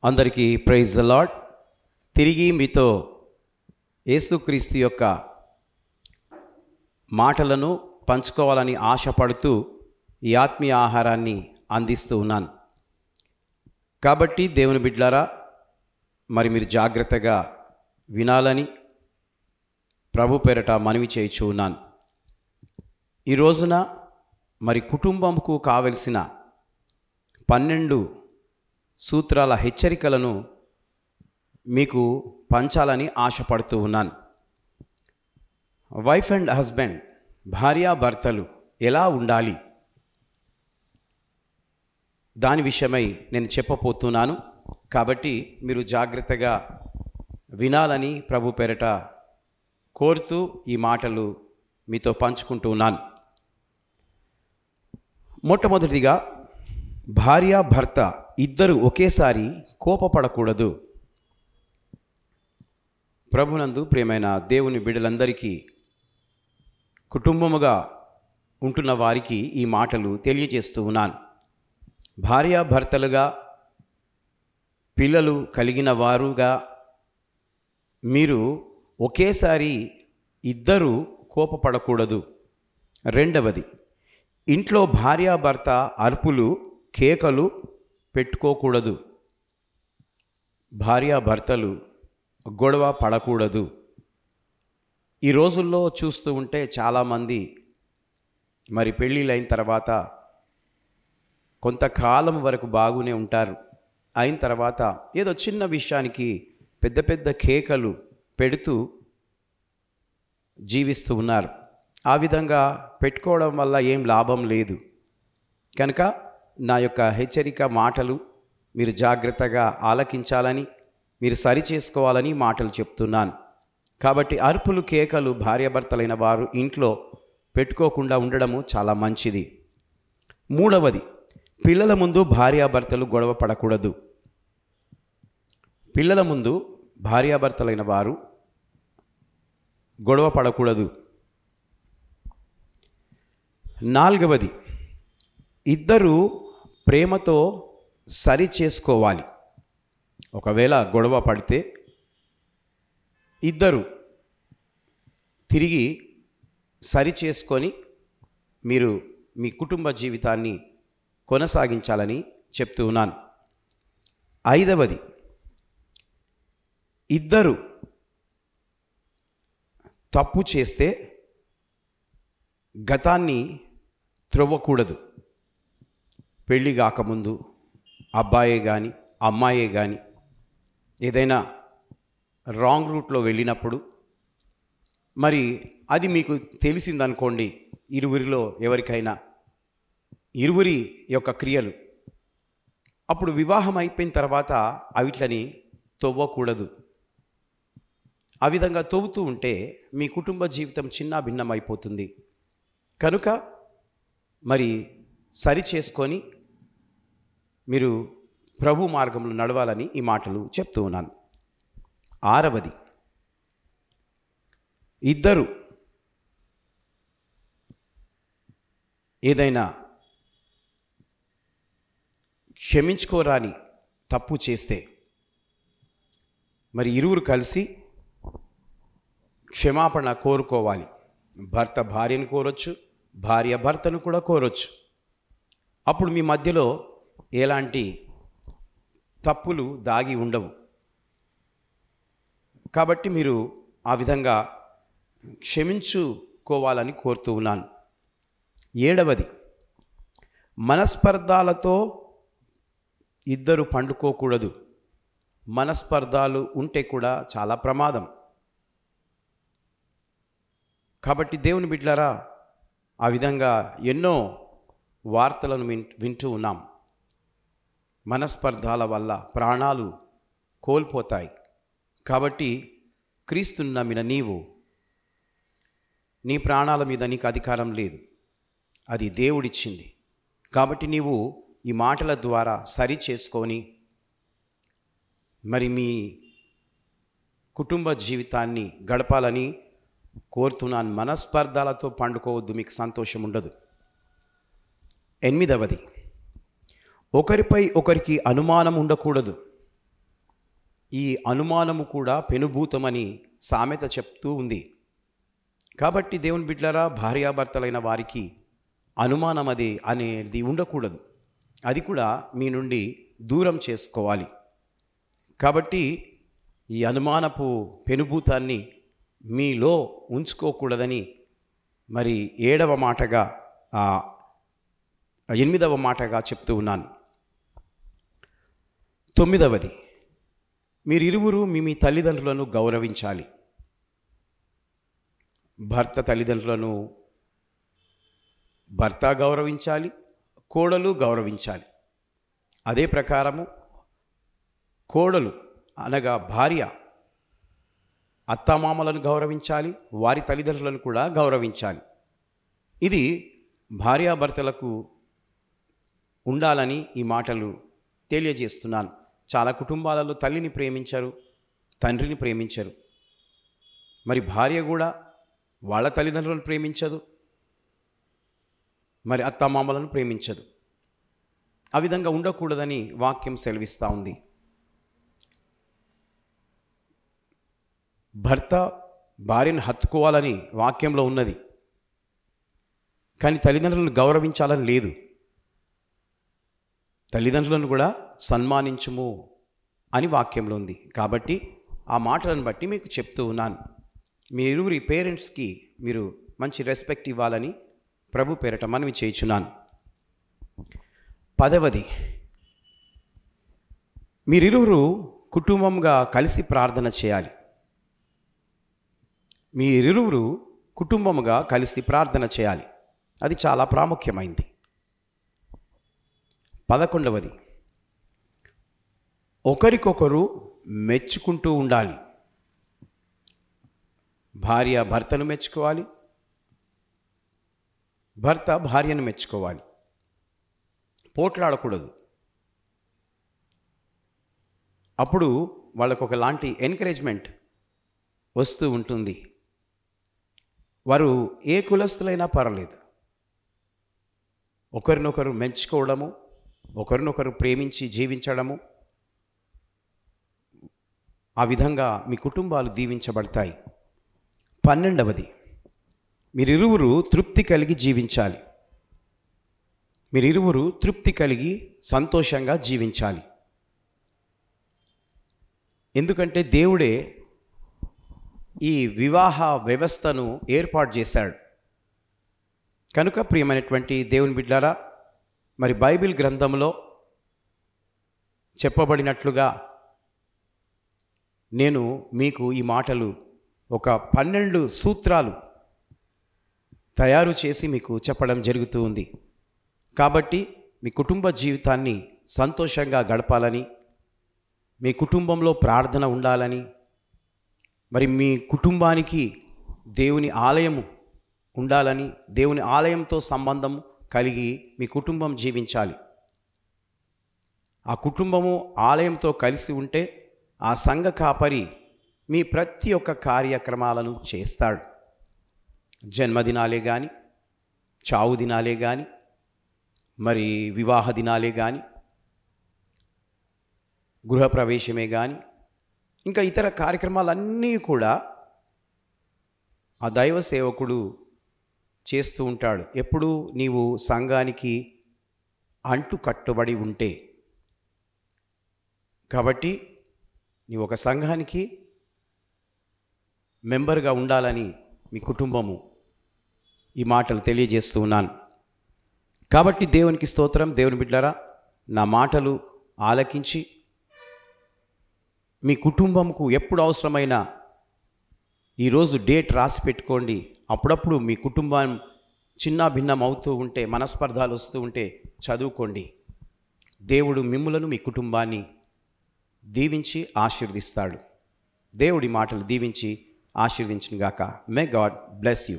అందరికీ praise the lord. తిరిగి మీతో యేసుక్రీస్తు యొక్క మాటలను పంచుకోవాలని ఆశపడుతూ ఈ ఆత్మీయ ఆహారాన్ని అందిస్తూ ఉన్నాను. కాబట్టి దేవుని బిడ్డలారా, మరి మీరు జాగ్రత్తగా వినాలని ప్రభు పేరట మనవి చేయుచు ఉన్నాను. ఈ రోజున మరి కుటుంబంకు కావలసిన 12 సూత్రాల హెచ్చరికలను మీకు పంచాలని ఆశపడుతూ ఉన్నాను. వైఫ్ అండ్ హస్బెండ్, భార్యాభర్తలు ఎలా ఉండాలి దాని విషయమై నేను చెప్పబోతున్నాను. కాబట్టి మీరు జాగ్రత్తగా వినాలని ప్రభు పేరట కోరుతూ ఈ మాటలు మీతో పంచుకుంటూ ఉన్నాను. మొట్టమొదటిగా, భార్య భర్త ఇద్దరు ఒకేసారి కోపపడకూడదు. ప్రభునందు ప్రియమైన దేవుని బిడ్డలందరికీ, కుటుంబముగా ఉంటున్న వారికి ఈ మాటలు తెలియజేస్తూ ఉన్నాను. భార్యాభర్తలుగా, పిల్లలు కలిగిన వారుగా మీరు ఒకేసారి ఇద్దరు కోపపడకూడదు. రెండవది, ఇంట్లో భార్యాభర్త అరుపులు కేకలు పెట్టుకోకూడదు. భార్యాభర్తలు గొడవ పడకూడదు. ఈ రోజుల్లో చూస్తూ ఉంటే చాలామంది మరి పెళ్ళిళ్ళైన తర్వాత కొంతకాలం వరకు బాగునే ఉంటారు. అయిన తర్వాత ఏదో చిన్న విషయానికి పెద్ద పెద్ద కేకలు పెడుతూ జీవిస్తూ ఉన్నారు. ఆ విధంగా పెట్టుకోవడం వల్ల ఏం లాభం లేదు. కనుక నా యొక్క హెచ్చరిక మాటలు మీరు జాగ్రత్తగా ఆలకించాలని, మీరు సరి చేసుకోవాలని మాటలు చెప్తున్నాను. కాబట్టి అరుపులు కేకలు భార్యాభర్తలైన వారు ఇంట్లో పెట్టుకోకుండా ఉండడము చాలా మంచిది. మూడవది, పిల్లల ముందు భార్యాభర్తలు గొడవ పడకూడదు. పిల్లల ముందు భార్యాభర్తలైన వారు గొడవ పడకూడదు. నాలుగవది, ఇద్దరు ప్రేమతో సరి చేసుకోవాలి. ఒకవేళ గొడవ పడితే ఇద్దరు తిరిగి సరి చేసుకొని మీరు మీ కుటుంబ జీవితాన్ని కొనసాగించాలని చెప్తూ ఉన్నాను. ఐదవది, ఇద్దరు తప్పు చేస్తే గతాన్ని త్రవ్వకూడదు. పెళ్ళి కాకముందు అబ్బాయే కానీ అమ్మాయే కానీ ఏదైనా రాంగ్ రూట్లో వెళ్ళినప్పుడు, మరి అది మీకు తెలిసిందనుకోండి, ఇరువురిలో ఎవరికైనా ఇరువురి యొక్క క్రియలు, అప్పుడు వివాహం అయిపోయిన తర్వాత అవిట్లని తవ్వకూడదు. ఆ విధంగా తవ్వుతూ ఉంటే మీ కుటుంబ జీవితం చిన్న భిన్నం అయిపోతుంది. కనుక మరి సరి చేసుకొని మీరు ప్రభు మార్గంలో నడవాలని ఈ మాటలు చెప్తూ ఉన్నాను. ఆరవది, ఇద్దరు ఏదైనా క్షమించుకోరాని తప్పు చేస్తే మరి ఇరువురు కలిసి క్షమాపణ కోరుకోవాలి. భర్త భార్యను కోరొచ్చు, భార్య భర్తను కూడా కోరొచ్చు. అప్పుడు మీ మధ్యలో ఎలాంటి తప్పులు దాగి ఉండవు. కాబట్టి మీరు ఆ విధంగా క్షమించుకోవాలని కోరుతూ ఉన్నాను. ఏడవది, మనస్పర్ధాలతో ఇద్దరు పండుకోకూడదు. మనస్పర్ధాలు ఉంటే కూడా చాలా ప్రమాదం. కాబట్టి దేవుని బిడ్డలారా, ఆ విధంగా ఎన్నో వార్తలను వింటూ ఉన్నాం. మనస్పర్ధాల వల్ల ప్రాణాలు కోల్పోతాయి. కాబట్టి క్రీస్తును నమ్మిన నీవు, నీ ప్రాణాల మీద నీకు అధికారం లేదు, అది దేవుడిచ్చింది. కాబట్టి నీవు ఈ మాటల ద్వారా సరి చేసుకొని మరి మీ కుటుంబ జీవితాన్ని గడపాలని కోరుతున్నాను. మనస్పర్ధాలతో పండుకోవద్దు, మీకు సంతోషం ఉండదు. ఎనిమిదవది, ఒకరిపై ఒకరికి అనుమానం ఉండకూడదు. ఈ అనుమానము కూడా పెనుభూతమని సామెత చెప్తూ ఉంది. కాబట్టి దేవుని బిడ్డలారా, భార్యాభర్తలైన వారికి అనుమానం అనేది ఉండకూడదు. అది కూడా మీ నుండి దూరం చేసుకోవాలి. కాబట్టి ఈ అనుమానపు పెనుభూతాన్ని మీలో ఉంచుకోకూడదని మరి 7వ మాటగా 8వ మాటగా చెప్తూ ఉన్నాను. 9వది, మీరిరువురు మీ తల్లిదండ్రులను గౌరవించాలి. భర్త తల్లిదండ్రులను భర్త గౌరవించాలి, కోడలు గౌరవించాలి. అదే ప్రకారము కోడలు అనగా భార్య అత్తామామలను గౌరవించాలి, వారి తల్లిదండ్రులను కూడా గౌరవించాలి. ఇది భార్యాభర్తలకు ఉండాలని ఈ మాటలు తెలియజేస్తున్నాను. చాలా కుటుంబాలలో తల్లిని ప్రేమించరు, తండ్రిని ప్రేమించరు. మరి భార్య కూడా వాళ్ళ తల్లిదండ్రులను ప్రేమించదు, మరి అత్తామామలను ప్రేమించదు. ఆ విధంగా ఉండకూడదని వాక్యం సెలవిస్తూ ఉంది. భర్త భార్యను హత్తుకోవాలని వాక్యంలో ఉన్నది, కానీ తల్లిదండ్రులను గౌరవించాలని లేదు. తల్లిదండ్రులను కూడా సన్మానించుము అని వాక్యంలో ఉంది. కాబట్టి ఆ మాటలను బట్టి మీకు చెప్తూ ఉన్నాను. మీ ఇరువురి పేరెంట్స్కి మీరు మంచి రెస్పెక్ట్ ఇవ్వాలని ప్రభు పేరట మనవి చేయుచున్నాను. 10వది, మీరిరువురు కుటుంబంగా కలిసి ప్రార్థన చేయాలి. మీరిరువురు కుటుంబముగా కలిసి ప్రార్థన చేయాలి. అది చాలా ప్రాముఖ్యమైంది. 11వది, ఒకరికొకరు మెచ్చుకుంటూ ఉండాలి. భార్య భర్తను మెచ్చుకోవాలి, భర్త భార్యను మెచ్చుకోవాలి. పోట్లాడకూడదు. అప్పుడు వాళ్ళకు ఒకలాంటి ఎంకరేజ్మెంట్ వస్తూ ఉంటుంది. వారు ఏ కులస్తులైనా పర్వాలేదు, ఒకరినొకరు మెచ్చుకోవడము, ఒకరినొకరు ప్రేమించి జీవించడము, ఆ విధంగా మీ కుటుంబాలు దీవించబడతాయి. 12వది, మీరిరువురు తృప్తి కలిగి జీవించాలి. మీరిరువురు తృప్తి కలిగి సంతోషంగా జీవించాలి. ఎందుకంటే దేవుడే ఈ వివాహ వ్యవస్థను ఏర్పాటు చేశాడు. కనుక ప్రియమైనటువంటి దేవుని బిడ్డలారా, మరి బైబిల్ గ్రంథంలో చెప్పబడినట్లుగా నేను మీకు ఈ మాటలు ఒక 12 సూత్రాలు తయారు చేసి మీకు చెప్పడం జరుగుతూ ఉంది. కాబట్టి మీ కుటుంబ జీవితాన్ని సంతోషంగా గడపాలని, మీ కుటుంబంలో ప్రార్థన ఉండాలని, మరి మీ కుటుంబానికి దేవుని ఆలయము ఉండాలని, దేవుని ఆలయంతో సంబంధం కలిగి మీ కుటుంబం జీవించాలి. ఆ కుటుంబము ఆలయంతో కలిసి ఉంటే ఆ సంఘ కాపరి మీ ప్రతి ఒక్క కార్యక్రమాలను చేస్తాడు. జన్మదినాలే కానీ, చావు దినాలే కానీ, మరి వివాహ దినాలే కానీ, గృహప్రవేశమే కానీ, ఇంకా ఇతర కార్యక్రమాలన్నీ కూడా ఆ దైవ సేవకుడు చేస్తూ ఉంటాడు. ఎప్పుడు నీవు సంఘానికి అంటు కట్టుబడి ఉంటే. కాబట్టి నీవు ఒక సంఘానికి మెంబర్గా ఉండాలని మీ కుటుంబము ఈ మాటలు తెలియజేస్తూ ఉన్నాను. కాబట్టి దేవునికి స్తోత్రం. దేవుని బిడ్డలారా, నా మాటలు ఆలకించి మీ కుటుంబంకు ఎప్పుడు అవసరమైన ఈరోజు డేట్ రాసి పెట్టుకోండి. అప్పుడప్పుడు మీ కుటుంబం చిన్న భిన్నం అవుతూ ఉంటే, మనస్పర్ధాలు వస్తూ ఉంటే చదువుకోండి. దేవుడు మిమ్ములను మీ కుటుంబాన్ని దీవించి ఆశీర్వదిస్తాడు. దేవుడి మాటలు దీవించి ఆశీర్వదించును గాక. May God bless you.